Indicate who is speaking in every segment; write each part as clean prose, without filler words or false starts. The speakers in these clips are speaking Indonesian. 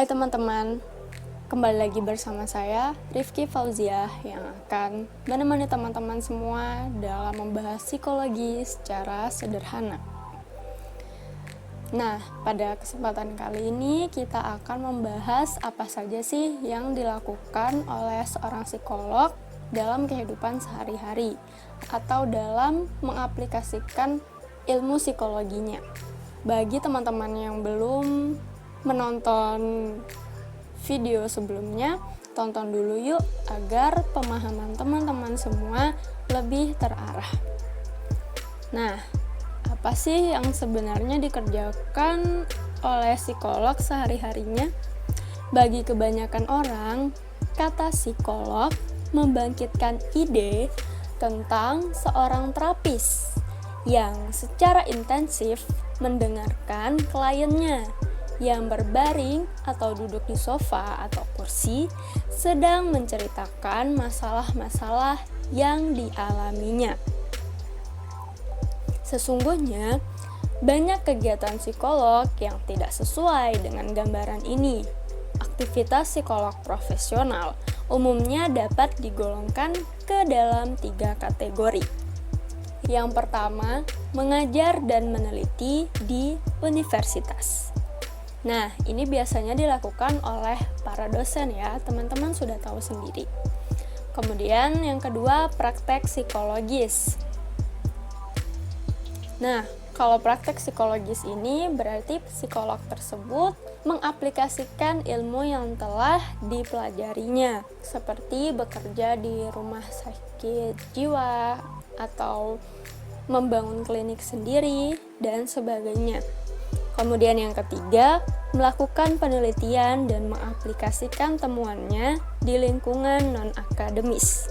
Speaker 1: Hai teman-teman, kembali lagi bersama saya Rifki Fauziah yang akan menemani teman-teman semua dalam membahas psikologi secara sederhana. Nah, pada kesempatan kali ini kita akan membahas apa saja sih yang dilakukan oleh seorang psikolog dalam kehidupan sehari-hari atau dalam mengaplikasikan ilmu psikologinya. Bagi teman-teman yang belum menonton video sebelumnya, tonton dulu yuk agar pemahaman teman-teman semua lebih terarah. Nah, apa sih yang sebenarnya dikerjakan oleh psikolog sehari-harinya? Bagi kebanyakan orang, kata psikolog membangkitkan ide tentang seorang terapis yang secara intensif mendengarkan kliennya yang berbaring atau duduk di sofa atau kursi sedang menceritakan masalah-masalah yang dialaminya. Sesungguhnya, banyak kegiatan psikolog yang tidak sesuai dengan gambaran ini. Aktivitas psikolog profesional umumnya dapat digolongkan ke dalam 3 kategori. Yang pertama, mengajar dan meneliti di universitas. Nah, ini biasanya dilakukan oleh para dosen ya, teman-teman sudah tahu sendiri. Kemudian yang kedua, praktek psikologis. Nah, kalau praktek psikologis ini berarti psikolog tersebut mengaplikasikan ilmu yang telah dipelajarinya, seperti bekerja di rumah sakit jiwa atau membangun klinik sendiri dan sebagainya. Kemudian yang ketiga, melakukan penelitian dan mengaplikasikan temuannya di lingkungan non-akademis.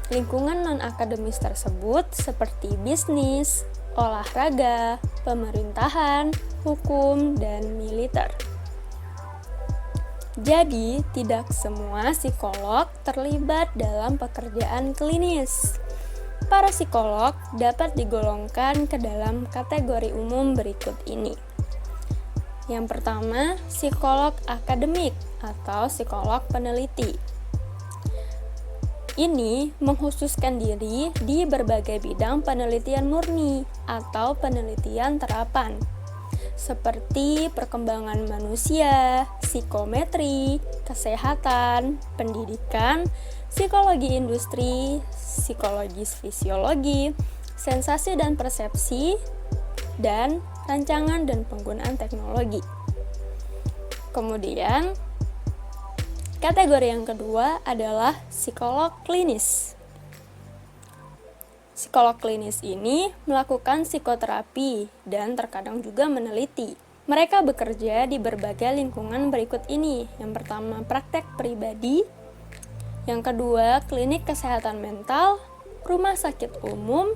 Speaker 1: Lingkungan non-akademis tersebut seperti bisnis, olahraga, pemerintahan, hukum, dan militer. Jadi, tidak semua psikolog terlibat dalam pekerjaan klinis. Para psikolog dapat digolongkan ke dalam kategori umum berikut ini. Yang pertama, psikolog akademik atau psikolog peneliti. Ini mengkhususkan diri di berbagai bidang penelitian murni atau penelitian terapan, seperti perkembangan manusia, psikometri, kesehatan, pendidikan, psikologi industri, psikologi fisiologi, sensasi dan persepsi, dan rancangan dan penggunaan teknologi. Kemudian, kategori yang kedua adalah psikolog klinis. Psikolog klinis ini melakukan psikoterapi dan terkadang juga meneliti. Mereka bekerja di berbagai lingkungan berikut ini. Yang pertama, praktek pribadi. Yang kedua, klinik kesehatan mental, rumah sakit umum,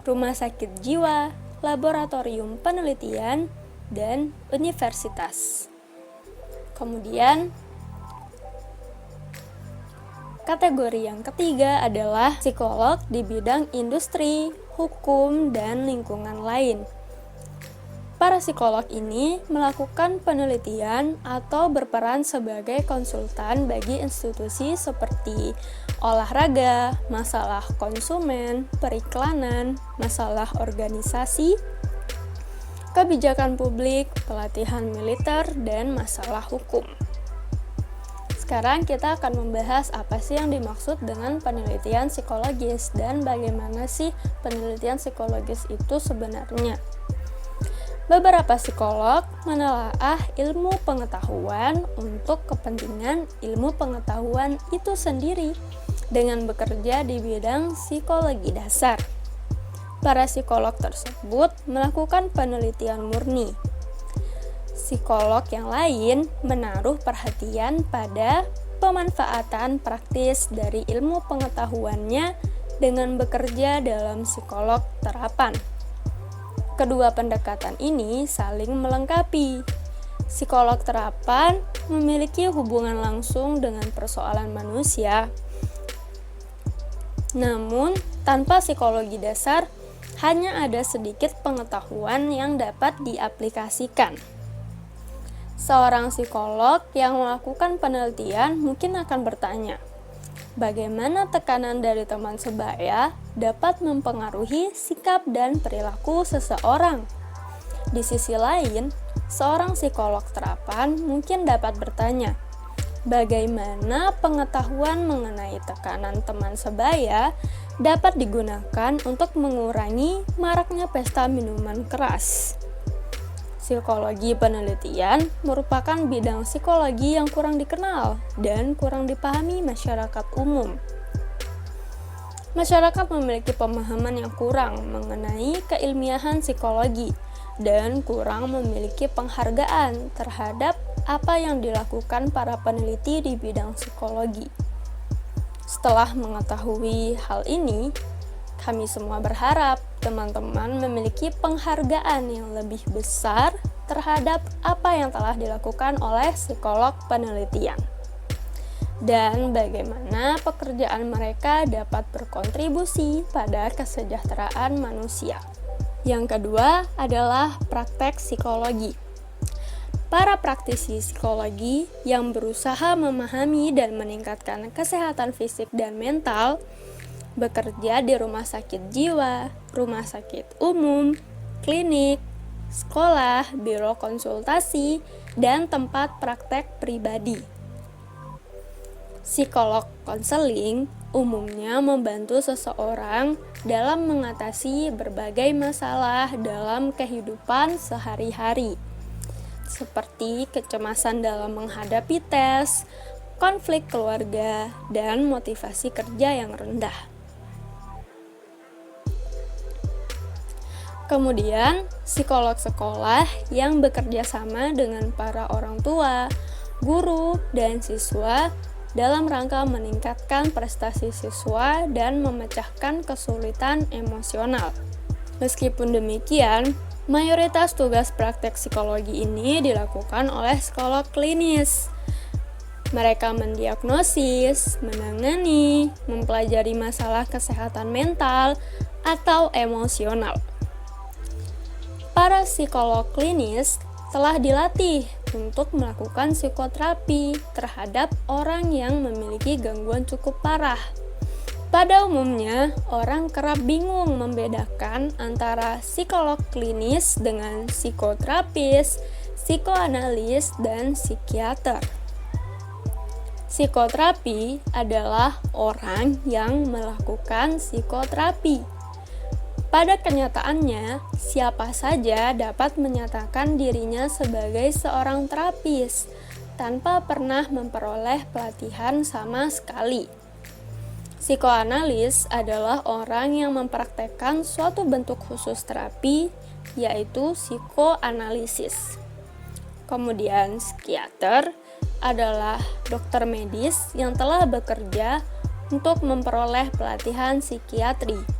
Speaker 1: rumah sakit jiwa, laboratorium penelitian, dan universitas. Kemudian, kategori yang ketiga adalah psikolog di bidang industri, hukum, dan lingkungan lain. Para psikolog ini melakukan penelitian atau berperan sebagai konsultan bagi institusi seperti olahraga, masalah konsumen, periklanan, masalah organisasi, kebijakan publik, pelatihan militer, dan masalah hukum. Sekarang kita akan membahas apa sih yang dimaksud dengan penelitian psikologis dan bagaimana sih penelitian psikologis itu sebenarnya. Beberapa psikolog menelaah ilmu pengetahuan untuk kepentingan ilmu pengetahuan itu sendiri dengan bekerja di bidang psikologi dasar. Para psikolog tersebut melakukan penelitian murni. Psikolog yang lain menaruh perhatian pada pemanfaatan praktis dari ilmu pengetahuannya dengan bekerja dalam psikolog terapan. Kedua pendekatan ini saling melengkapi. Psikolog terapan memiliki hubungan langsung dengan persoalan manusia. Namun, tanpa psikologi dasar, hanya ada sedikit pengetahuan yang dapat diaplikasikan. Seorang psikolog yang melakukan penelitian mungkin akan bertanya, bagaimana tekanan dari teman sebaya dapat mempengaruhi sikap dan perilaku seseorang? Di sisi lain, seorang psikolog terapan mungkin dapat bertanya, bagaimana pengetahuan mengenai tekanan teman sebaya dapat digunakan untuk mengurangi maraknya pesta minuman keras? Psikologi penelitian merupakan bidang psikologi yang kurang dikenal dan kurang dipahami masyarakat umum. Masyarakat memiliki pemahaman yang kurang mengenai keilmiahan psikologi dan kurang memiliki penghargaan terhadap apa yang dilakukan para peneliti di bidang psikologi. Setelah mengetahui hal ini, kami semua berharap teman-teman memiliki penghargaan yang lebih besar terhadap apa yang telah dilakukan oleh psikolog penelitian dan bagaimana pekerjaan mereka dapat berkontribusi pada kesejahteraan manusia. Yang kedua adalah praktek psikologi. Para praktisi psikologi yang berusaha memahami dan meningkatkan kesehatan fisik dan mental bekerja di rumah sakit jiwa, rumah sakit umum, klinik, sekolah, biro konsultasi, dan tempat praktek pribadi. Psikolog konseling umumnya membantu seseorang dalam mengatasi berbagai masalah dalam kehidupan sehari-hari, seperti kecemasan dalam menghadapi tes, konflik keluarga, dan motivasi kerja yang rendah. Kemudian, psikolog sekolah yang bekerja sama dengan para orang tua, guru, dan siswa dalam rangka meningkatkan prestasi siswa dan memecahkan kesulitan emosional. Meskipun demikian, mayoritas tugas praktek psikologi ini dilakukan oleh psikolog klinis. Mereka mendiagnosis, menangani, mempelajari masalah kesehatan mental atau emosional. Para psikolog klinis telah dilatih untuk melakukan psikoterapi terhadap orang yang memiliki gangguan cukup parah. Pada umumnya, orang kerap bingung membedakan antara psikolog klinis dengan psikoterapis, psikoanalis, dan psikiater. Psikoterapi adalah orang yang melakukan psikoterapi. Pada kenyataannya, siapa saja dapat menyatakan dirinya sebagai seorang terapis tanpa pernah memperoleh pelatihan sama sekali. Psikoanalis adalah orang yang mempraktekkan suatu bentuk khusus terapi, yaitu psikoanalisis. Kemudian, psikiater adalah dokter medis yang telah bekerja untuk memperoleh pelatihan psikiatri,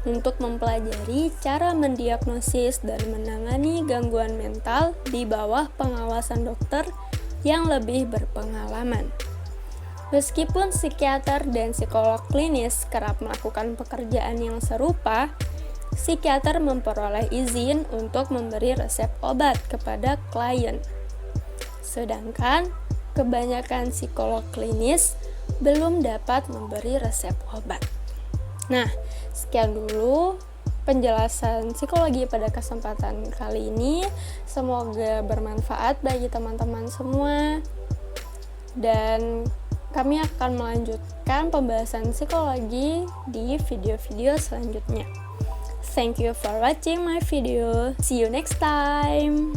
Speaker 1: untuk mempelajari cara mendiagnosis dan menangani gangguan mental di bawah pengawasan dokter yang lebih berpengalaman. Meskipun psikiater dan psikolog klinis kerap melakukan pekerjaan yang serupa, psikiater memperoleh izin untuk memberi resep obat kepada klien. Sedangkan kebanyakan psikolog klinis belum dapat memberi resep obat. Nah, sekian dulu penjelasan psikologi pada kesempatan kali ini. Semoga bermanfaat bagi teman-teman semua. Dan kami akan melanjutkan pembahasan psikologi di video-video selanjutnya. Thank you for watching my video. See you next time.